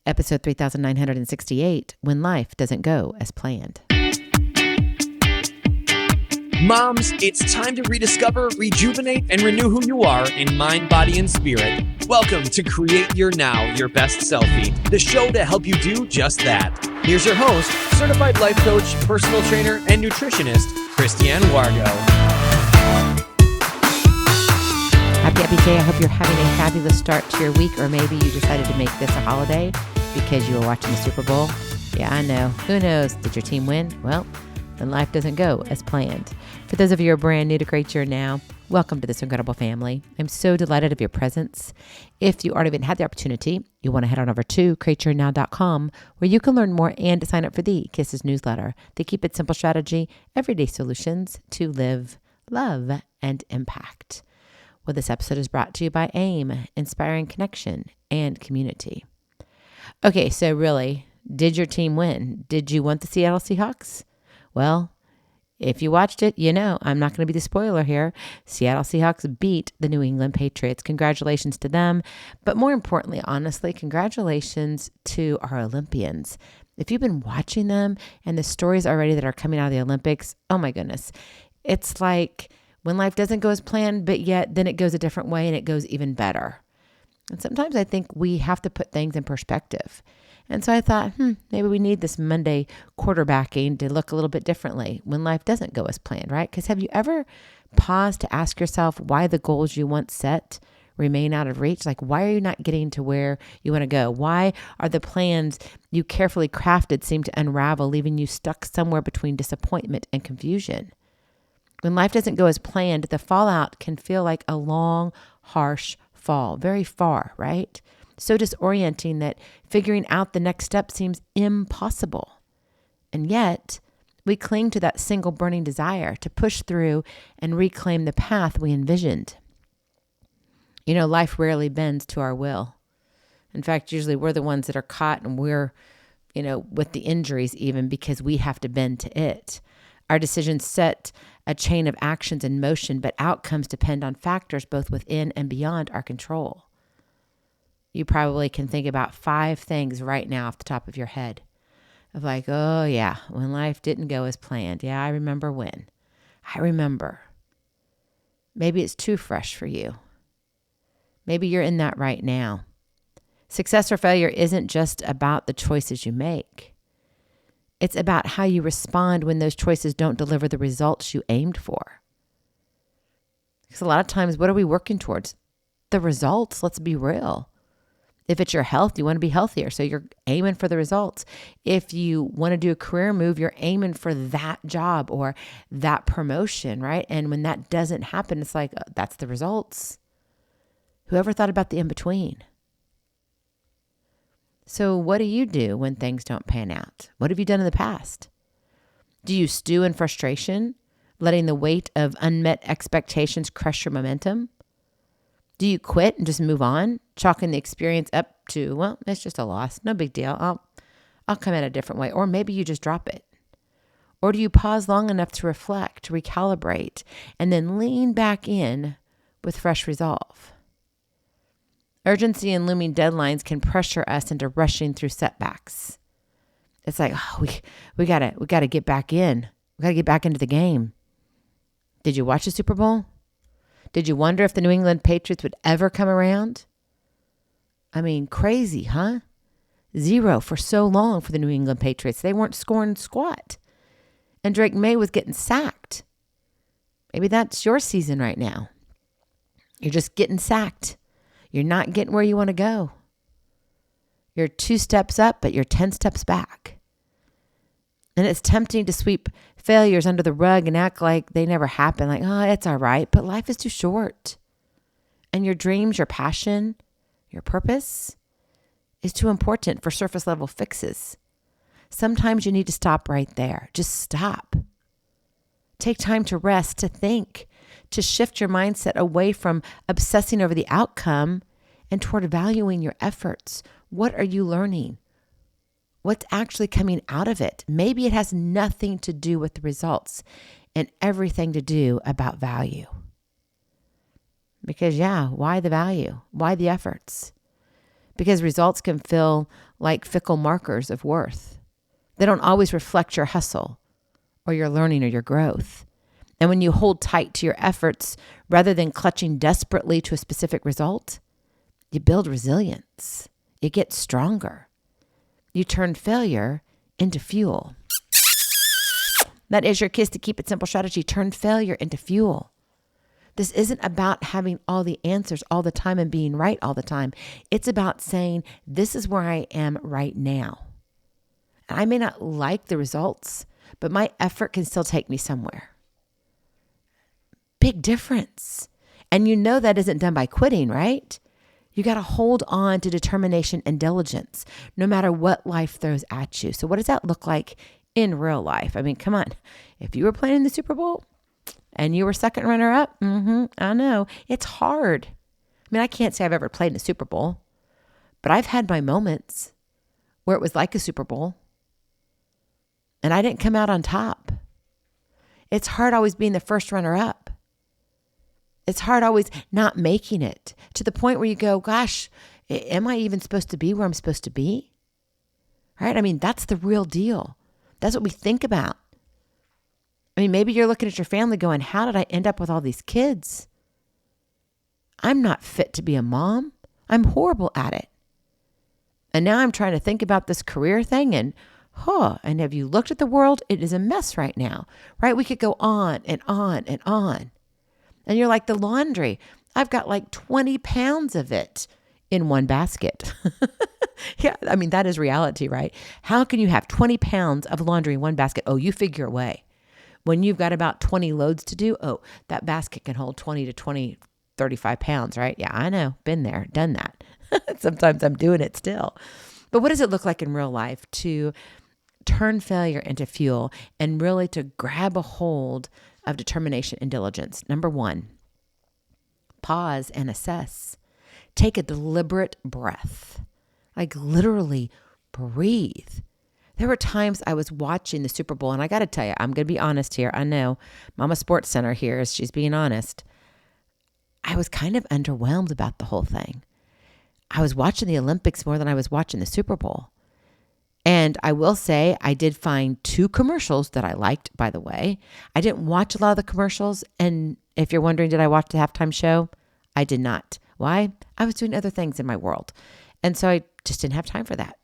Episode 3968, When Life Doesn't Go as Planned. Moms, it's time to rediscover, rejuvenate, and renew who you are in mind, body, and spirit. Welcome to Create Your Now, Your Best Selfie, the show to help you do just that. Here's your host, certified life coach, personal trainer, and nutritionist, Christiane Wargo. Happy day. I hope you're having a fabulous start to your week, or maybe you decided to make this a holiday because you were watching the Super Bowl. Yeah, I know. Who knows? Did your team win? Well, then life doesn't go as planned. For those of you who are brand new to Create Your Now, welcome to this incredible family. I'm so delighted of your presence. If you already haven't had the opportunity, you want to head on over to createyournow.com, where you can learn more and sign up for the Kisses newsletter. They keep it simple strategy, everyday solutions to live, love, and impact. Well, this episode is brought to you by AIM, Inspiring Connection and Community. Okay, so really, did your team win? Did you want the Seattle Seahawks? Well, if you watched it, you know I'm not going to be the spoiler here. Seattle Seahawks beat the New England Patriots. Congratulations to them. But more importantly, honestly, congratulations to our Olympians. If you've been watching them and the stories already that are coming out of the Olympics, oh my goodness. It's like when life doesn't go as planned, but yet then it goes a different way and it goes even better. And sometimes I think we have to put things in perspective. And so I thought, maybe we need this Monday quarterbacking to look a little bit differently when life doesn't go as planned, right? Because have you ever paused to ask yourself why the goals you once set remain out of reach? Like, why are you not getting to where you want to go? Why are the plans you carefully crafted seem to unravel, leaving you stuck somewhere between disappointment and confusion? When life doesn't go as planned, the fallout can feel like a long, harsh fall, very far, right? So disorienting that figuring out the next step seems impossible. And yet, we cling to that single burning desire to push through and reclaim the path we envisioned. You know, life rarely bends to our will. In fact, usually we're the ones that are caught and we're, with the injuries even because we have to bend to it. Our decisions set a chain of actions in motion, but outcomes depend on factors both within and beyond our control. You probably can think about 5 things right now off the top of your head of like, oh yeah, when life didn't go as planned. Yeah, I remember when. I remember. Maybe it's too fresh for you. Maybe you're in that right now. Success or failure isn't just about the choices you make. It's about how you respond when those choices don't deliver the results you aimed for. Because a lot of times, what are we working towards? The results, let's be real. If it's your health, you want to be healthier, so you're aiming for the results. If you want to do a career move, you're aiming for that job or that promotion, right? And when that doesn't happen, it's like, that's the results. Whoever thought about the in-between? So what do you do when things don't pan out? What have you done in the past? Do you stew in frustration, letting the weight of unmet expectations crush your momentum? Do you quit and just move on, chalking the experience up to, well, it's just a loss, no big deal, I'll come at it a different way, or maybe you just drop it? Or do you pause long enough to reflect, to recalibrate, and then lean back in with fresh resolve? Urgency and looming deadlines can pressure us into rushing through setbacks. It's like, we gotta get back in. We gotta get back into the game. Did you watch the Super Bowl? Did you wonder if the New England Patriots would ever come around? I mean, crazy, huh? 0 for so long for the New England Patriots. They weren't scoring squat. And Drake May was getting sacked. Maybe that's your season right now. You're just getting sacked. You're not getting where you want to go. You're 2 steps up, but you're 10 steps back. And it's tempting to sweep failures under the rug and act like they never happened. Like, oh, it's all right. But life is too short. And your dreams, your passion, your purpose is too important for surface level fixes. Sometimes you need to stop right there. Just stop. Take time to rest, to think, to shift your mindset away from obsessing over the outcome and toward valuing your efforts. What are you learning? What's actually coming out of it? Maybe it has nothing to do with the results and everything to do about value. Because why the value? Why the efforts? Because results can feel like fickle markers of worth. They don't always reflect your hustle or your learning or your growth. And when you hold tight to your efforts rather than clutching desperately to a specific result, you build resilience. You get stronger. You turn failure into fuel. That is your kiss to keep it simple strategy. Turn failure into fuel. This isn't about having all the answers all the time and being right all the time. It's about saying, this is where I am right now. I may not like the results, but my effort can still take me somewhere. Big difference. And you know that isn't done by quitting, right? You got to hold on to determination and diligence, no matter what life throws at you. So what does that look like in real life? I mean, come on. If you were playing in the Super Bowl and you were second runner up, I know. It's hard. I mean, I can't say I've ever played in the Super Bowl, but I've had my moments where it was like a Super Bowl and I didn't come out on top. It's hard always being the first runner up. It's hard always not making it to the point where you go, gosh, am I even supposed to be where I'm supposed to be? Right? I mean, that's the real deal. That's what we think about. I mean, maybe you're looking at your family going, how did I end up with all these kids? I'm not fit to be a mom. I'm horrible at it. And now I'm trying to think about this career thing and have you looked at the world? It is a mess right now, right? We could go on and on and on. And you're like the laundry. I've got like 20 pounds of it in one basket. Yeah, I mean, that is reality, right? How can you have 20 pounds of laundry in one basket? Oh, you figure a way. When you've got about 20 loads to do, that basket can hold 35 pounds, right? Yeah, I know. Been there, done that. Sometimes I'm doing it still. But what does it look like in real life to turn failure into fuel and really to grab a hold of determination and diligence? Number one, pause and assess. Take a deliberate breath. Like literally breathe. There were times I was watching the Super Bowl, and I got to tell you, I'm going to be honest here. I know Mama Sports Center here is she's being honest. I was kind of underwhelmed about the whole thing. I was watching the Olympics more than I was watching the Super Bowl. And I will say I did find 2 commercials that I liked, by the way. I didn't watch a lot of the commercials. And if you're wondering, did I watch the halftime show? I did not. Why? I was doing other things in my world. And so I just didn't have time for that.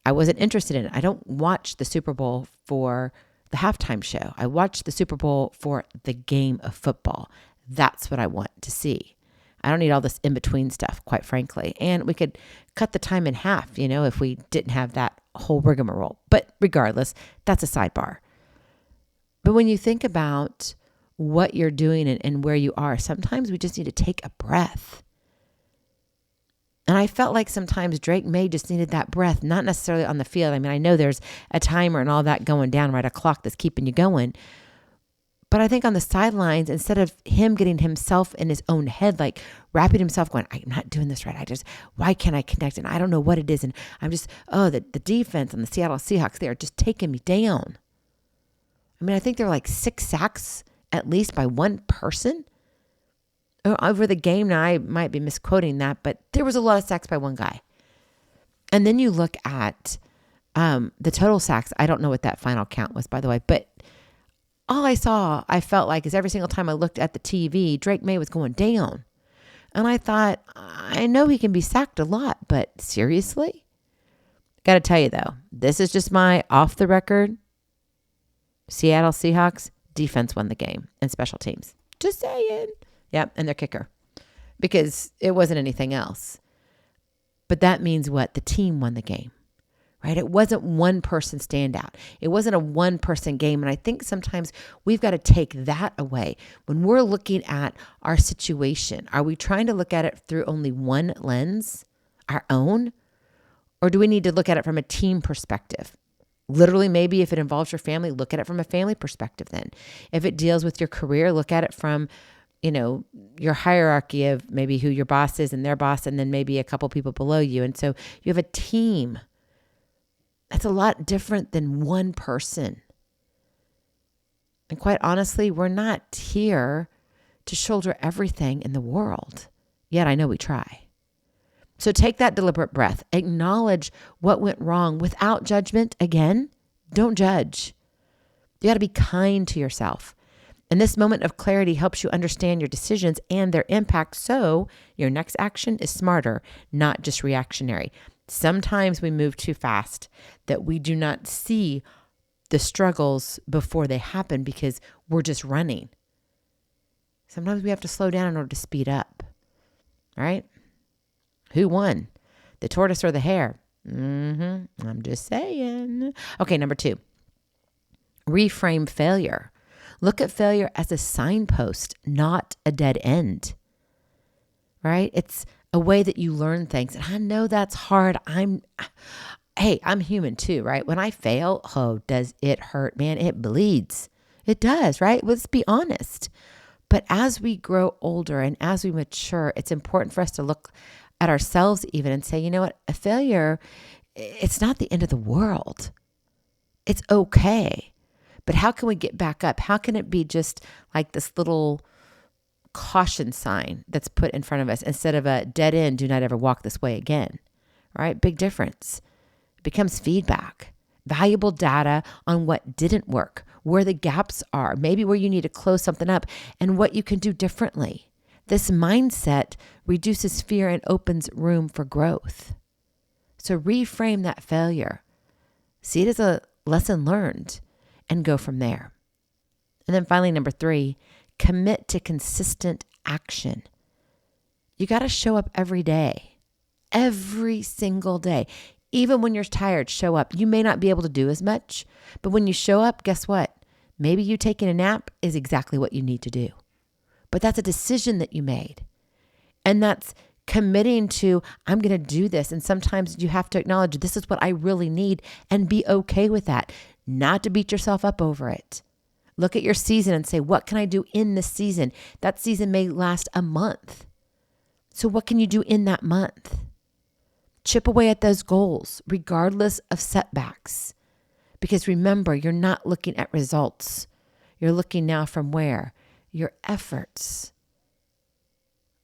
I wasn't interested in it. I don't watch the Super Bowl for the halftime show. I watch the Super Bowl for the game of football. That's what I want to see. I don't need all this in-between stuff, quite frankly. And we could cut the time in half, if we didn't have that whole rigmarole. But regardless, that's a sidebar. But when you think about what you're doing and where you are, sometimes we just need to take a breath. And I felt like sometimes Drake May just needed that breath, not necessarily on the field. I mean, I know there's a timer and all that going down, right? A clock that's keeping you going. But I think on the sidelines, instead of him getting himself in his own head, like wrapping himself going, I'm not doing this right. Why can't I connect? And I don't know what it is. And I'm just, the defense and the Seattle Seahawks, they are just taking me down. I mean, I think there were like 6 sacks at least by one person over the game. Now, I might be misquoting that, but there was a lot of sacks by one guy. And then you look at the total sacks. I don't know what that final count was, by the way, but all I felt like is every single time I looked at the TV, Drake May was going down. And I thought, I know he can be sacked a lot, but seriously? Got to tell you though, this is just my off the record. Seattle Seahawks defense won the game and special teams. Just saying. Yep, and their kicker. Because it wasn't anything else. But that means what? The team won the game. Right? It wasn't one person standout. It wasn't a one person game. And I think sometimes we've got to take that away. When we're looking at our situation, are we trying to look at it through only one lens, our own? Or do we need to look at it from a team perspective? Literally, maybe if it involves your family, look at it from a family perspective then. If it deals with your career, look at it from, your hierarchy of maybe who your boss is and their boss, and then maybe a couple people below you. And so you have a team. That's a lot different than one person. And quite honestly, we're not here to shoulder everything in the world. Yet I know we try. So take that deliberate breath, acknowledge what went wrong without judgment. Again, don't judge. You got to be kind to yourself. And this moment of clarity helps you understand your decisions and their impact, so your next action is smarter, not just reactionary. Sometimes we move too fast that we do not see the struggles before they happen because we're just running. Sometimes we have to slow down in order to speed up. All right? Who won? The tortoise or the hare? I'm just saying. Okay, number 2. Reframe failure. Look at failure as a signpost, not a dead end. Right? It's a way that you learn things. And I know that's hard. I'm human too, right? When I fail, does it hurt? Man, it bleeds. It does, right? Let's be honest. But as we grow older and as we mature, it's important for us to look at ourselves even and say, you know what? A failure, it's not the end of the world. It's okay. But how can we get back up? How can it be just like this little caution sign that's put in front of us instead of a dead end, do not ever walk this way again, right? Big difference. It becomes feedback, valuable data on what didn't work, where the gaps are, maybe where you need to close something up and what you can do differently. This mindset reduces fear and opens room for growth. So reframe that failure. See it as a lesson learned and go from there. And then finally, number 3, commit to consistent action. You got to show up every day, every single day. Even when you're tired, show up. You may not be able to do as much, but when you show up, guess what? Maybe you taking a nap is exactly what you need to do. But that's a decision that you made. And that's committing to, I'm going to do this. And sometimes you have to acknowledge this is what I really need and be okay with that. Not to beat yourself up over it. Look at your season and say, what can I do in this season? That season may last a month. So what can you do in that month? Chip away at those goals, regardless of setbacks. Because remember, you're not looking at results. You're looking now from where? Your efforts.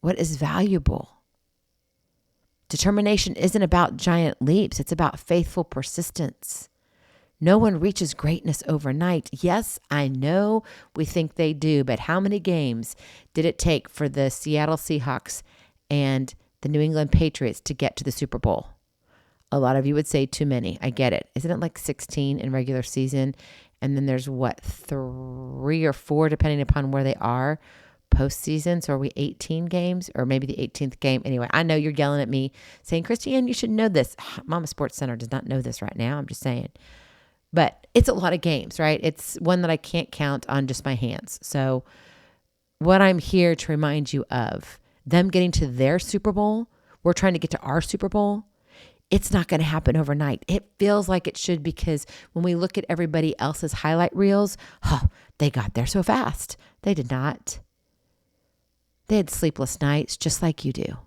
What is valuable? Determination isn't about giant leaps. It's about faithful persistence. No one reaches greatness overnight. Yes, I know we think they do, but how many games did it take for the Seattle Seahawks and the New England Patriots to get to the Super Bowl? A lot of you would say too many. I get it. Isn't it like 16 in regular season? And then there's 3 or 4, depending upon where they are, postseason. So are we 18 games or maybe the 18th game? Anyway, I know you're yelling at me saying, Christiane, you should know this. Mama Sports Center does not know this right now. I'm just saying. But it's a lot of games, right? It's one that I can't count on just my hands. So what I'm here to remind you of, them getting to their Super Bowl, we're trying to get to our Super Bowl. It's not going to happen overnight. It feels like it should because when we look at everybody else's highlight reels, they got there so fast. They did not. They had sleepless nights just like you do.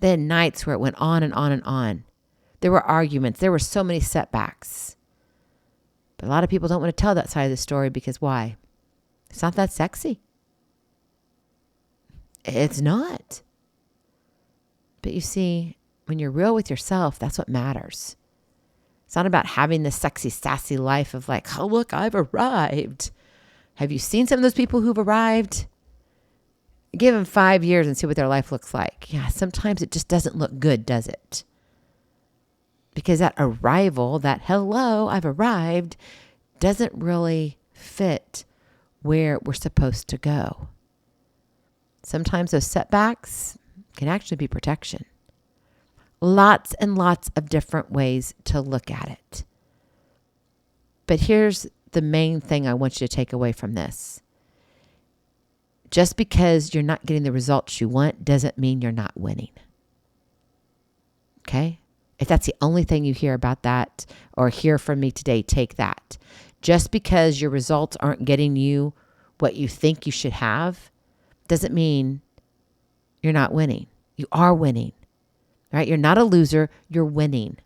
They had nights where it went on and on and on. There were arguments. There were so many setbacks. But a lot of people don't want to tell that side of the story because why? It's not that sexy. It's not. But you see, when you're real with yourself, that's what matters. It's not about having this sexy, sassy life of like, oh, look, I've arrived. Have you seen some of those people who've arrived? Give them 5 years and see what their life looks like. Yeah, sometimes it just doesn't look good, does it? Because that arrival, that hello, I've arrived, doesn't really fit where we're supposed to go. Sometimes those setbacks can actually be protection. Lots and lots of different ways to look at it. But here's the main thing I want you to take away from this. Just because you're not getting the results you want doesn't mean you're not winning. Okay? If that's the only thing you hear about that or hear from me today, take that. Just because your results aren't getting you what you think you should have doesn't mean you're not winning. You are winning, right? You're not a loser. You're winning.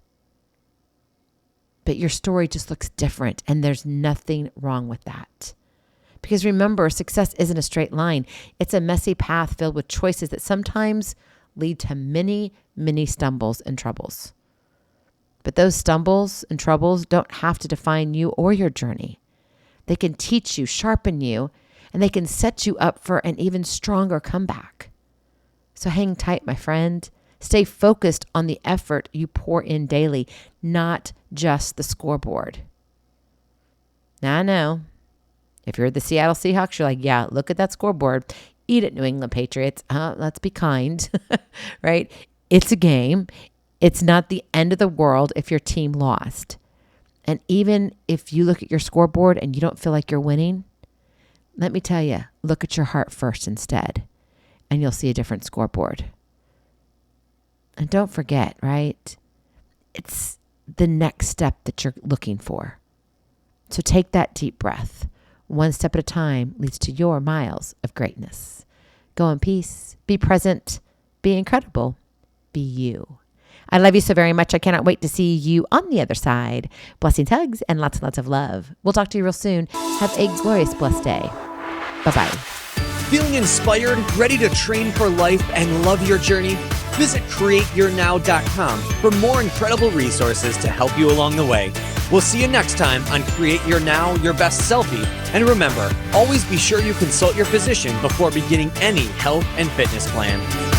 But your story just looks different, and there's nothing wrong with that. Because remember, success isn't a straight line. It's a messy path filled with choices that sometimes lead to many, many stumbles and troubles. But those stumbles and troubles don't have to define you or your journey. They can teach you, sharpen you, and they can set you up for an even stronger comeback. So hang tight, my friend. Stay focused on the effort you pour in daily, not just the scoreboard. Now I know, if you're the Seattle Seahawks, you're like, yeah, look at that scoreboard. Eat it, New England Patriots. Let's be kind, right? It's a game. It's not the end of the world if your team lost. And even if you look at your scoreboard and you don't feel like you're winning, let me tell you, look at your heart first instead, and you'll see a different scoreboard. And don't forget, right? It's the next step that you're looking for. So take that deep breath. One step at a time leads to your miles of greatness. Go in peace. Be present. Be incredible. Be you. I love you so very much. I cannot wait to see you on the other side. Blessings, hugs, and lots of love. We'll talk to you real soon. Have a glorious, blessed day. Bye-bye. Feeling inspired, ready to train for life and love your journey? Visit createyournow.com for more incredible resources to help you along the way. We'll see you next time on Create Your Now, Your Best Selfie. And remember, always be sure you consult your physician before beginning any health and fitness plan.